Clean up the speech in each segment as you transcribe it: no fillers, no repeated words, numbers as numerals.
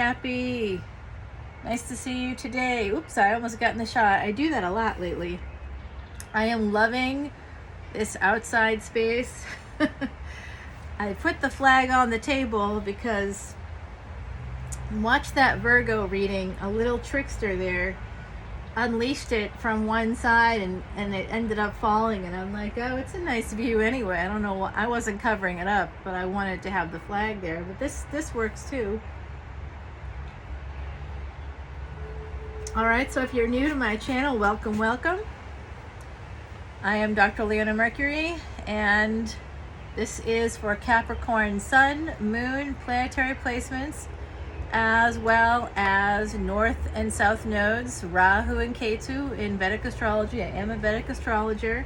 Cappy. Nice to see you today. Oops, I almost got in the shot. I do that a lot lately. I am loving this outside space. I put the flag on the table because watch that Virgo reading. A little trickster there unleashed it from one side and it ended up falling, and I'm like, oh, it's a nice view anyway. I don't know why I wasn't covering it up, but I wanted to have the flag there. But this works too. All right, so if you're new to my channel, welcome. I am Dr. Leona Mercury, and this is for Capricorn Sun, Moon, planetary placements, as well as North and South nodes, Rahu and Ketu in Vedic astrology. I am a Vedic astrologer,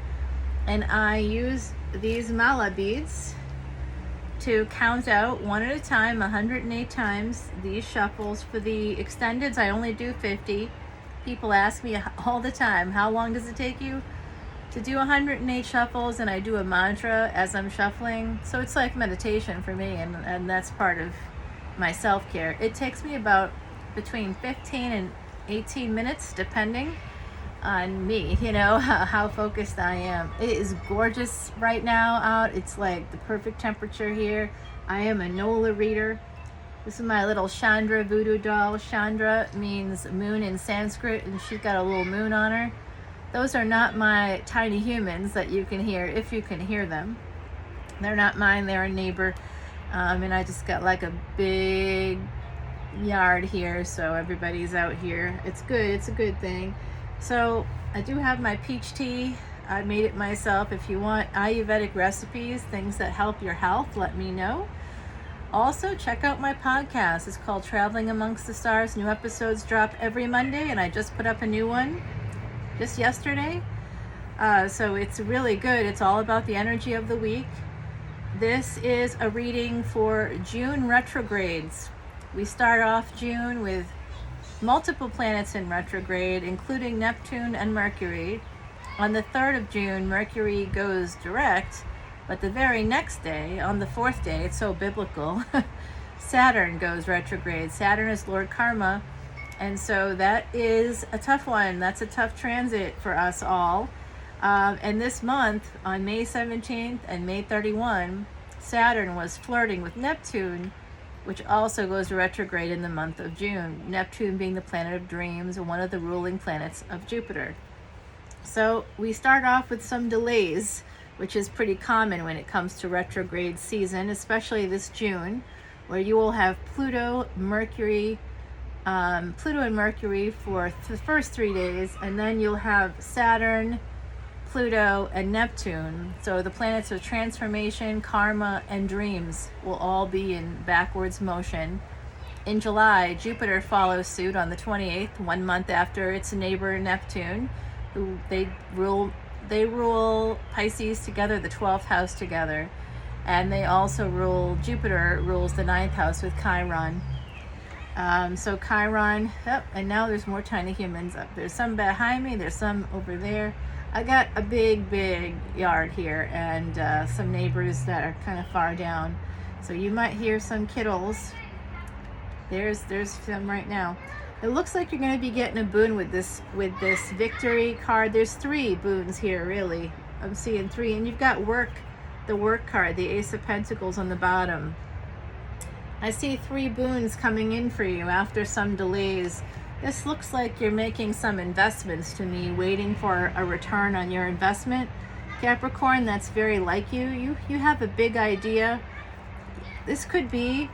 and I use these mala beads to count out one at a time, 108 times, these shuffles. For the extendeds, I only do 50. People ask me all the time, how long does it take you to do 108 shuffles? And I do a mantra as I'm shuffling. So it's like meditation for me, and that's part of my self-care. It takes me about between 15 and 18 minutes, depending on me, how focused I am. It is gorgeous right now out. It's like the perfect temperature here. I am a NOLA reader. This is my little Chandra voodoo doll. Chandra means moon in Sanskrit, and she's got a little moon on her. Those are not my tiny humans that you can hear, if you can hear them. They're not mine, they're a neighbor. And I just got like a big yard here, so everybody's out here. It's good, it's a good thing. So I do have my peach tea. I made it myself. If you want Ayurvedic recipes, things that help your health, let me know. Also, check out my podcast. It's called Traveling Amongst the Stars. New episodes drop every Monday, and I just put up a new one just yesterday. So it's really good. It's all about the energy of the week. This is a reading for June retrogrades. We start off June with multiple planets in retrograde, including Neptune and Mercury. On the 3rd of June, Mercury goes direct. But the very next day, on the 4th day, it's so biblical, Saturn goes retrograde. Saturn is Lord Karma, and so that is a tough one. That's a tough transit for us all. And this month, on May 17th and May 31, Saturn was flirting with Neptune, which also goes retrograde in the month of June. Neptune being the planet of dreams and one of the ruling planets of Jupiter. So we start off with some delays, which is pretty common when it comes to retrograde season, especially this June, where you will have Pluto and Mercury for the first 3 days, and then you'll have Saturn, Pluto, and Neptune. So the planets of transformation, karma, and dreams will all be in backwards motion. In July, Jupiter follows suit on the 28th, 1 month after its neighbor Neptune, who they rule Pisces together, the 12th house together, and they also Jupiter rules the 9th house with Chiron. So Chiron, and now there's more tiny humans up. There's some behind me, there's some over there. I got a big yard here, and some neighbors that are kind of far down. So you might hear some kittles. There's some right now. It looks like you're going to be getting a boon with this victory card. There's 3 boons here, really. I'm seeing 3, and you've got the work card, the Ace of Pentacles on the bottom. I see 3 boons coming in for you after some delays. This looks like you're making some investments to me, waiting for a return on your investment. Capricorn, that's very like you. You have a big idea. This could be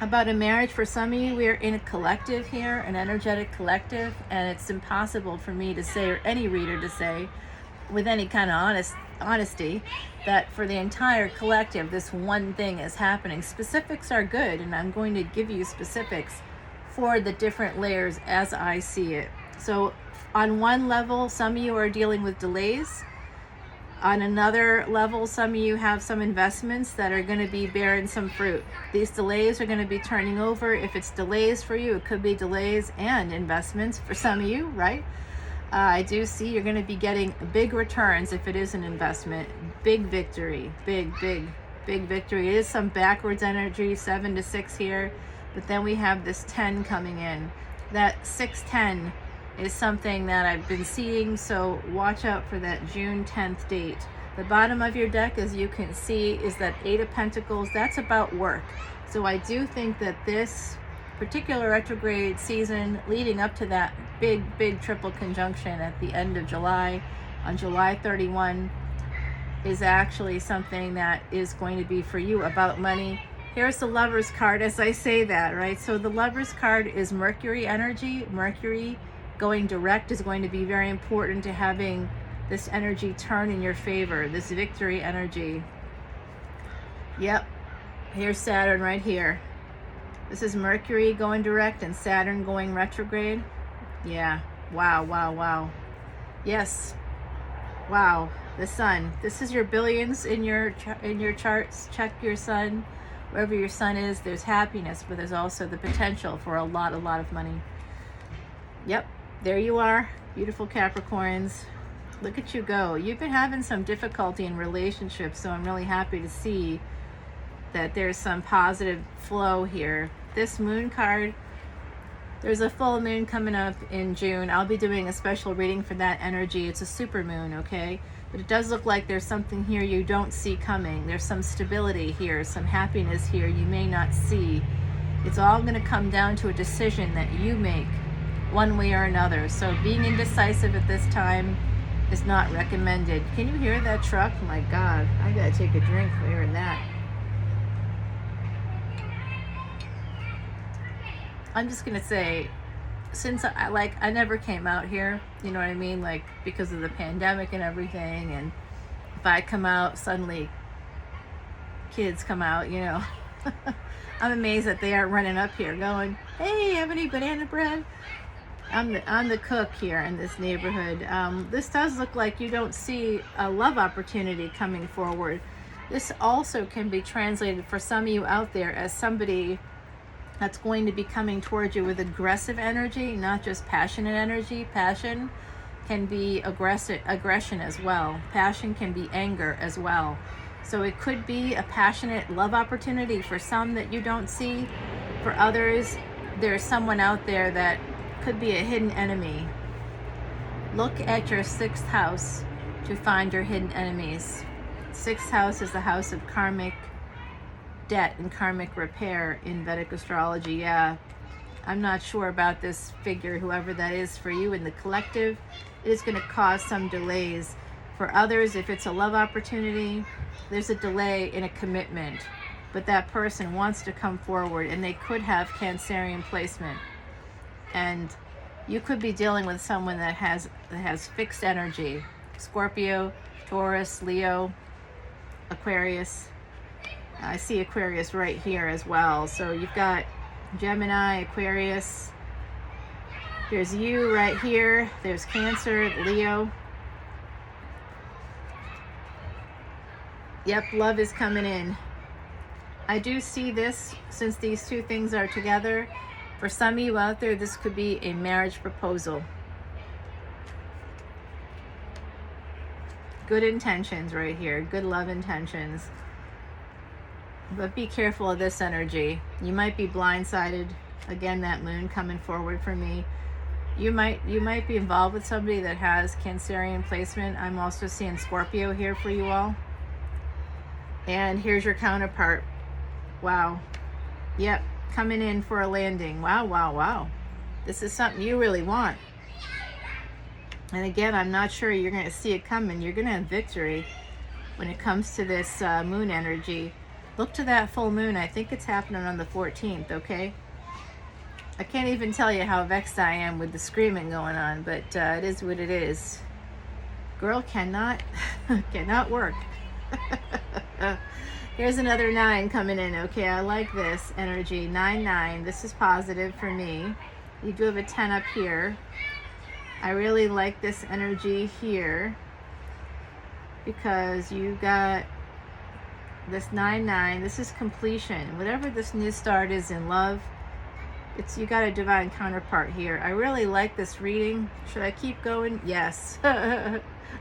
about a marriage. For some of you, we're in a collective here, an energetic collective, and it's impossible for me to say, or any reader to say with any kind of honesty, that for the entire collective this one thing is happening. Specifics are good, and I'm going to give you specifics for the different layers as I see it. So on one level, some of you are dealing with delays. On another level, some of you have some investments that are going to be bearing some fruit. These delays are going to be turning over. If it's delays for you, it could be delays and investments for some of you, right? I do see you're going to be getting big returns if it is an investment. Big victory. Big victory. It is some backwards energy, 7 to 6 here. But then we have this 10 coming in. That 610 is something that I've been seeing, so watch out for that June 10th date. The bottom of your deck, as you can see, is that 8 of Pentacles. That's about work. So I do think that this particular retrograde season leading up to that big triple conjunction at the end of July, on July 31, is actually something that is going to be for you about money. Here's the Lover's card as I say that, right? So the Lover's card is Mercury energy. Mercury going direct is going to be very important to having this energy turn in your favor, this victory energy. Yep, here's Saturn right here. This is Mercury going direct and Saturn going retrograde. Yeah, wow. Yes, wow. The sun. This is your billions in your charts. Check your sun. Wherever your sun is, there's happiness, but there's also the potential for a lot of money. Yep, there you are, beautiful Capricorns. Look at you go. You've been having some difficulty in relationships, so I'm really happy to see that there's some positive flow here. This moon card, there's a full moon coming up in June. I'll be doing a special reading for that energy. It's a super moon, okay? But it does look like there's something here you don't see coming. There's some stability here, some happiness here you may not see. It's all going to come down to a decision that you make one way or another. So being indecisive at this time is not recommended. Can you hear that truck? My God, I gotta take a drink for hearing that. I'm just gonna say, since I never came out here, you know what I mean, like because of the pandemic and everything, and if I come out, suddenly kids come out, you know. I'm amazed that they aren't running up here going, hey, have any banana bread? I'm the cook here in this neighborhood. This does look like you don't see a love opportunity coming forward. This also can be translated for some of you out there as somebody that's going to be coming towards you with aggressive energy, not just passionate energy. Passion can be aggression as well. Passion can be anger as well. So it could be a passionate love opportunity for some that you don't see. For others, there's someone out there that could be a hidden enemy. Look at your 6th house to find your hidden enemies. 6th house is the house of karmic debt and karmic repair in Vedic astrology. Yeah, I'm not sure about this figure, whoever that is for you in the collective. It is going to cause some delays. For others, if it's a love opportunity, there's a delay in a commitment, but that person wants to come forward and they could have Cancerian placement. And you could be dealing with someone that has fixed energy. Scorpio, Taurus, Leo, Aquarius. I see Aquarius right here as well. So you've got Gemini, Aquarius. There's you right here. There's Cancer, Leo. Yep, love is coming in. I do see this, since these two things are together. For some of you out there, this could be a marriage proposal. Good intentions right here, good love intentions. But be careful of this energy. You might be blindsided. Again, that moon coming forward for me. You might be involved with somebody that has Cancerian placement. I'm also seeing Scorpio here for you all. And here's your counterpart. Wow. Yep. Coming in for a landing. Wow. This is something you really want. And again, I'm not sure you're going to see it coming. You're going to have victory when it comes to this moon energy. Look to that full moon. I think it's happening on the 14th, okay? I can't even tell you how vexed I am with the screaming going on, but it is what it is. Girl cannot work. Here's another 9 coming in. Okay, I like this energy. 9. This is positive for me. You do have a 10 up here. I really like this energy here because you got this 9. This is completion. Whatever this new start is in love, you got a divine counterpart here. I really like this reading. Should I keep going? Yes.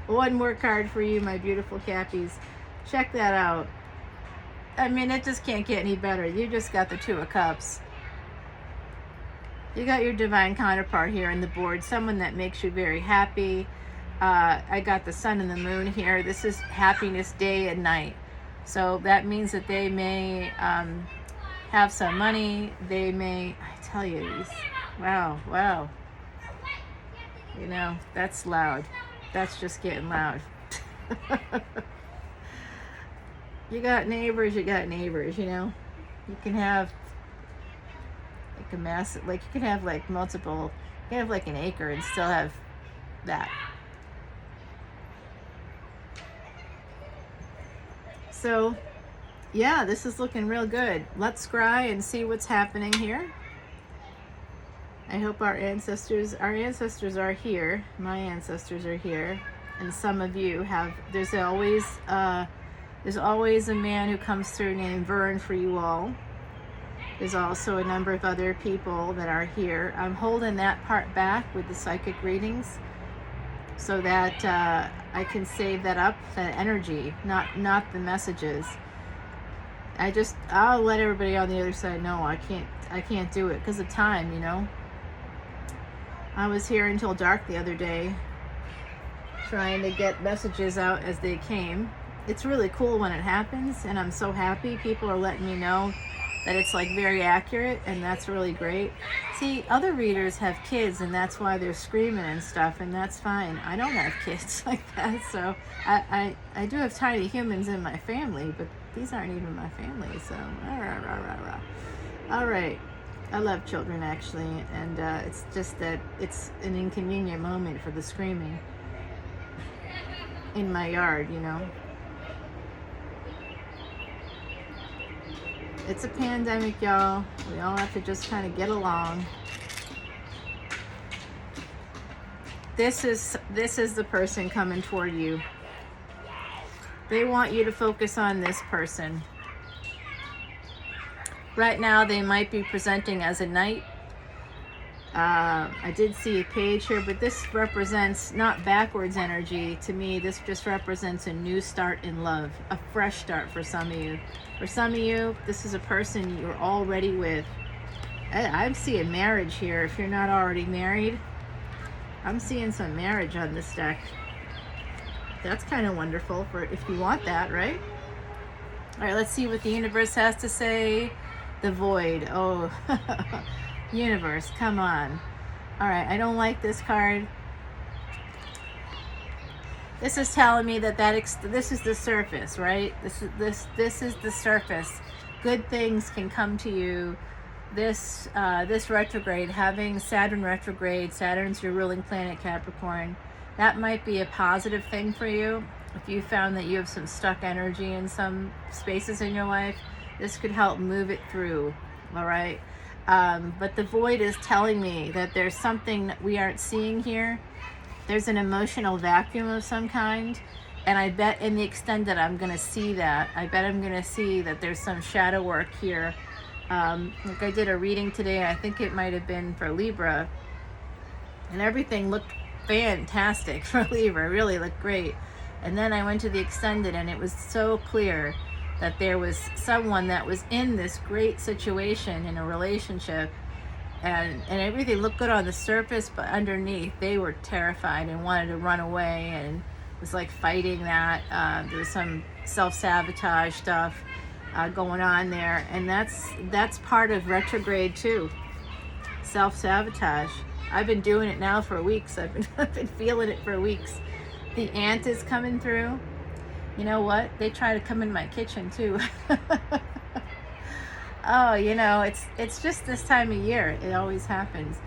One more card for you, my beautiful Cappies. Check that out. I mean, it just can't get any better. You just got the 2 of Cups. You got your divine counterpart here in the board, someone that makes you very happy. I got the sun and the moon here. This is happiness day and night. So that means that they may have some money. They may, I tell you, wow. You know, that's loud. That's just getting loud. You got neighbors, you know. You can have like a massive, like you can have like multiple, you can have like an acre and still have that. So yeah, this is looking real good. Let's scry and see what's happening here. I hope our ancestors are here. My ancestors are here. And some of you have, there's always a man who comes through named Vern for you all. There's also a number of other people that are here. I'm holding that part back with the psychic readings so that I can save that up, that energy, not the messages. I'll let everybody on the other side know I can't do it because of time, you know. I was here until dark the other day trying to get messages out as they came. It's really cool when it happens, and I'm so happy people are letting me know that it's like very accurate, and that's really great. See, other readers have kids, and that's why they're screaming and stuff, and that's fine. I don't have kids like that, so I do have tiny humans in my family, but these aren't even my family, so all right. I love children, actually, and it's just that it's an inconvenient moment for the screaming in my yard, you know. It's a pandemic, y'all. We all have to just kind of get along. This is the person coming toward you. They want you to focus on this person. Right now, they might be presenting as a knight. I did see a page here, but this represents not backwards energy. To me, this just represents a new start in love, a fresh start for some of you. For some of you, this is a person you're already with. I'm seeing marriage here. If you're not already married, I'm seeing some marriage on this deck. That's kind of wonderful for if you want that, right? All right, let's see what the universe has to say. The void. Oh, universe, come on. All right, I don't like this card. This is telling me that this is the surface, right? This is the surface. Good things can come to you. This retrograde, having Saturn retrograde, Saturn's your ruling planet, Capricorn. That might be a positive thing for you. If you found that you have some stuck energy in some spaces in your life, this could help move it through, all right? But the void is telling me that there's something that we aren't seeing here. There's an emotional vacuum of some kind, and I bet in the extended I'm going to see that. I bet I'm going to see that there's some shadow work here. Like I did a reading today, I think it might have been for Libra, and everything looked fantastic for Libra, really looked great. And then I went to the extended, and it was so clear that there was someone that was in this great situation in a relationship, and everything looked good on the surface, but underneath they were terrified and wanted to run away, and was like fighting that. There was some self-sabotage stuff going on there, and that's part of retrograde too. Self-sabotage. I've been doing it now for weeks. I've been feeling it for weeks. The ant is coming through. You know what? They try to come in my kitchen too. Oh, you know, it's just this time of year. It always happens.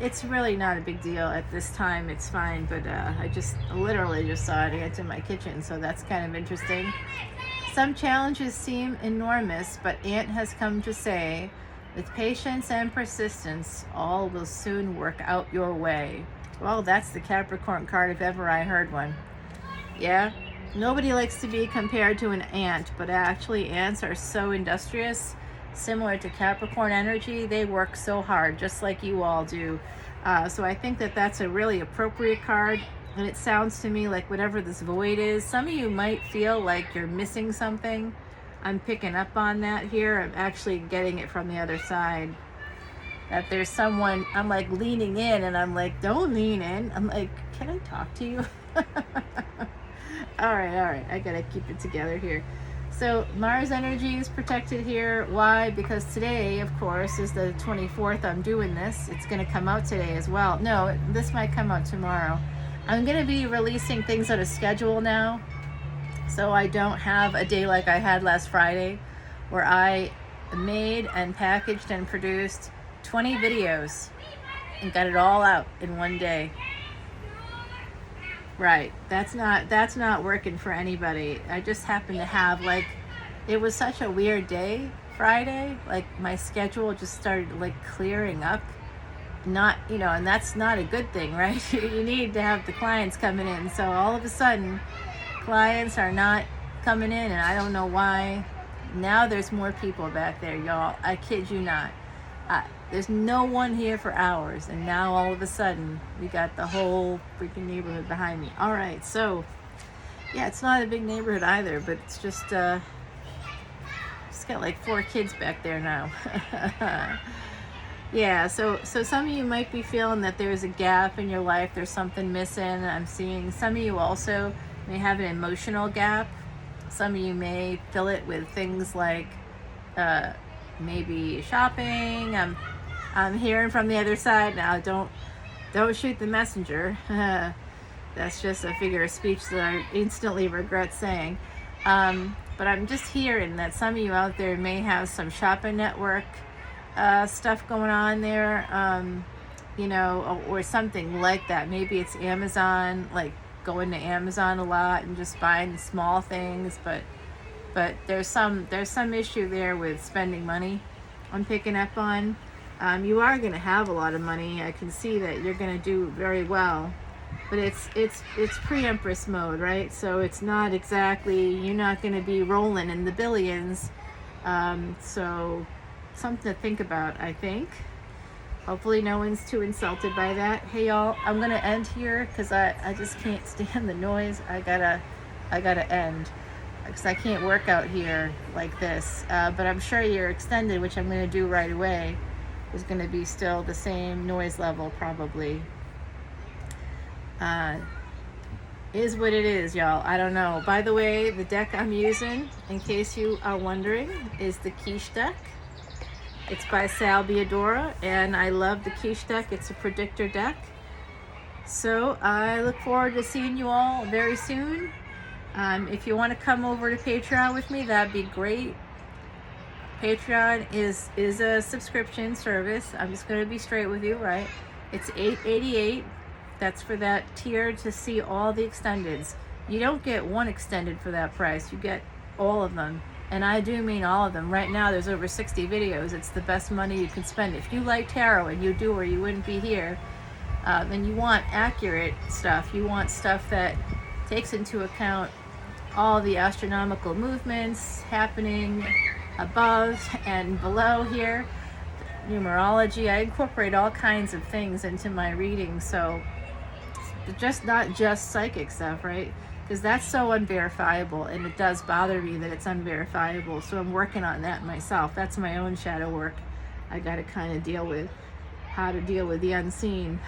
It's really not a big deal at this time. It's fine, but I just literally just saw an ant in my kitchen, so that's kind of interesting. Some challenges seem enormous, but Ant has come to say, with patience and persistence, all will soon work out your way. Well, that's the Capricorn card if ever I heard one. Yeah? Nobody likes to be compared to an ant, but actually ants are so industrious, similar to Capricorn energy. They work so hard, just like you all do. So I think that that's a really appropriate card, and it sounds to me like whatever this void is, some of you might feel like you're missing something. I'm picking up on that here. I'm actually getting it from the other side. that there's someone, I'm like leaning in, and I'm like, don't lean in. I'm like, can I talk to you? All right, I gotta keep it together here. So Mars energy is protected here. Why? Because today, of course, is the 24th. I'm doing this. It's gonna come out today as well. No, this might come out tomorrow. I'm gonna be releasing things on a schedule now, so I don't have a day like I had last Friday, where I made and packaged and produced 20 videos and got it all out in one day. Right, that's not working for anybody. I just happened to have, like, it was such a weird day Friday, like my schedule just started like clearing up. Not, you know, and that's not a good thing, right? You need to have the clients coming in. So all of a sudden clients are not coming in, and I don't know why. Now there's more people back there, y'all. I kid you not. There's no one here for hours, and now all of a sudden we got the whole freaking neighborhood behind me. All right, so yeah, it's not a big neighborhood either, but it's just got like 4 kids back there now. Yeah, so some of you might be feeling that there's a gap in your life. There's something missing. I'm seeing some of you also may have an emotional gap. Some of you may fill it with things like maybe shopping. I'm hearing from the other side now. Don't shoot the messenger. That's just a figure of speech that I instantly regret saying. But I'm just hearing that some of you out there may have some shopping network stuff going on there, you know, or something like that. Maybe it's Amazon, like going to Amazon a lot and just buying small things, but there's some issue there with spending money. I'm picking up on. You are going to have a lot of money. I can see that you're going to do very well, but it's pre-empress mode, right? So it's not exactly, you're not going to be rolling in the billions. So something to think about, I think. Hopefully no one's too insulted by that. Hey y'all, I'm going to end here because I just can't stand the noise. I gotta end because I can't work out here like this. But I'm sure your extended, which I'm going to do right away, is going to be still the same noise level probably. Is what it is, y'all. I don't know. By the way, the deck I'm using, in case you are wondering, is the Quiche deck. It's by Sal Biodora, and I love the Quiche deck. It's a predictor deck. So I look forward to seeing you all very soon. If you want to come over to Patreon with me, that'd be great. Patreon is a subscription service. I'm just going to be straight with you, right? It's $8.88. That's for that tier to see all the extendeds. You don't get one extended for that price. You get all of them. And I do mean all of them. Right now there's over 60 videos. It's the best money you can spend. If you like tarot, and you do or you wouldn't be here, and you want accurate stuff, you want stuff that takes into account all the astronomical movements happening above and below here, numerology. I incorporate all kinds of things into my readings, so just not just psychic stuff, right? Because that's so unverifiable, and it does bother me that it's unverifiable. So I'm working on that myself. That's my own shadow work. I got to kind of deal with how to deal with the unseen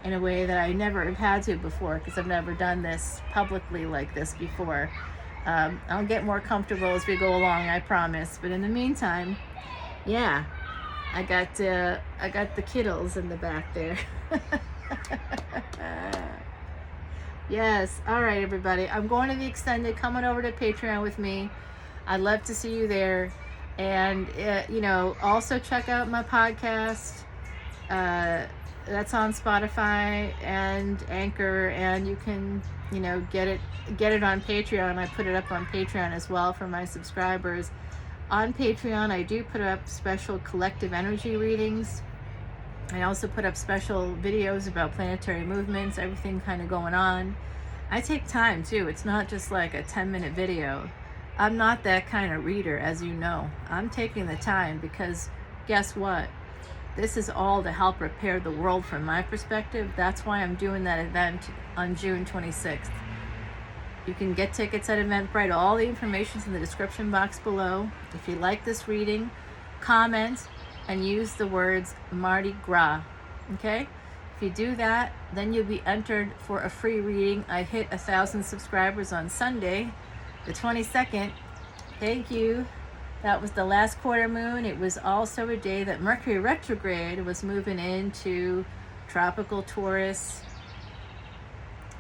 in a way that I never have had to before, because I've never done this publicly like this before. I'll get more comfortable as we go along, I promise. But in the meantime, yeah, I got the kiddles in the back there. Yes. All right, everybody. I'm going to the extended. Coming over to Patreon with me. I'd love to see you there. And, you know, also check out my podcast. That's on Spotify and Anchor, and you can, you know, get it on Patreon. I put it up on Patreon as well for my subscribers. On Patreon, I do put up special collective energy readings. I also put up special videos about planetary movements, everything kind of going on. I take time too. It's not just like a 10-minute video. I'm not that kind of reader, as you know. I'm taking the time because guess what? This is all to help repair the world from my perspective. That's why I'm doing that event on June 26th. You can get tickets at Eventbrite. All the information's in the description box below. If you like this reading, comment, and use the words Mardi Gras. Okay? If you do that, then you'll be entered for a free reading. I hit 1,000 subscribers on Sunday, the 22nd. Thank you. That was the last quarter moon. It was also a day that Mercury retrograde was moving into tropical Taurus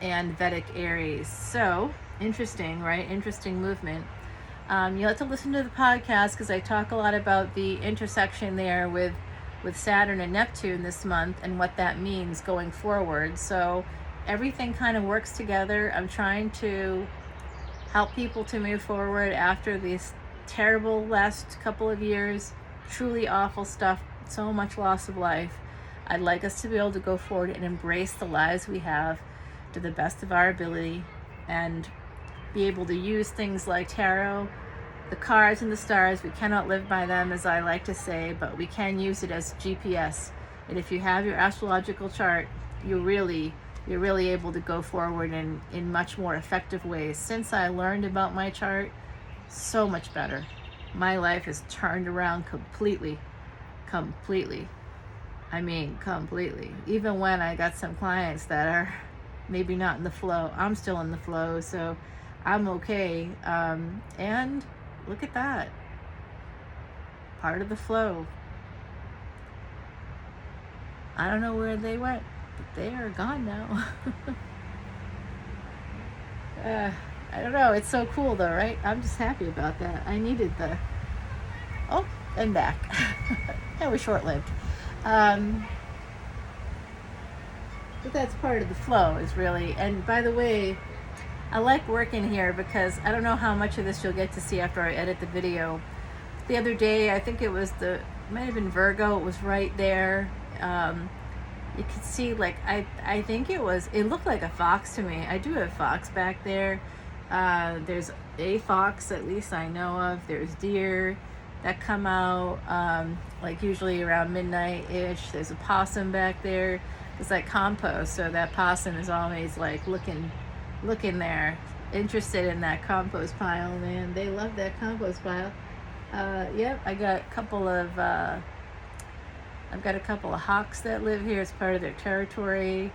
and Vedic Aries. So interesting, right? Interesting movement. You'll have to listen to the podcast because I talk a lot about the intersection there with Saturn and Neptune this month and what that means going forward. So everything kind of works together. I'm trying to help people to move forward after these terrible last couple of years, truly awful stuff, so much loss of life. I'd like us to be able to go forward and embrace the lives we have to the best of our ability and be able to use things like tarot, the cards and the stars. We cannot live by them, as I like to say, but we can use it as GPS. And if you have your astrological chart, you're really able to go forward in much more effective ways. Since I learned about my chart, so much better. My life has turned around completely. I mean, completely. Even when I got some clients that are maybe not in the flow, I'm still in the flow, so I'm okay. And look at that. Part of the flow. I don't know where they went, but they are gone now. I don't know. It's so cool though, right? I'm just happy about that. I needed the... Oh, and back. That was short-lived. But that's part of the flow is really... And by the way, I like working here because I don't know how much of this you'll get to see after I edit the video. The other day, I think it might have been Virgo. It was right there. You could see, like, I think it looked like a fox to me. I do have fox back there. There's a fox, at least I know of. There's deer that come out, like usually around midnight-ish. There's a possum back there. It's like compost, so that possum is always like looking there, interested in that compost pile, man. They love that compost pile. Yep, I've got a couple of hawks that live here. It's part of their territory.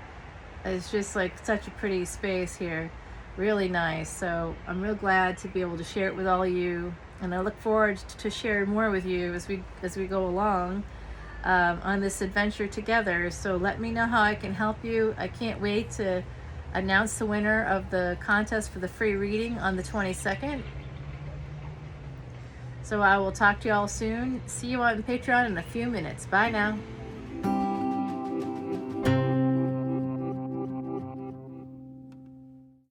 It's just like such a pretty space here. Really nice. So I'm real glad to be able to share it with all of you, and I look forward to sharing more with you as we go along on this adventure together. So let me know how I can help you. I can't wait to announce the winner of the contest for the free reading on the 22nd. So I will talk to you all soon. See you on Patreon in a few minutes. Bye now.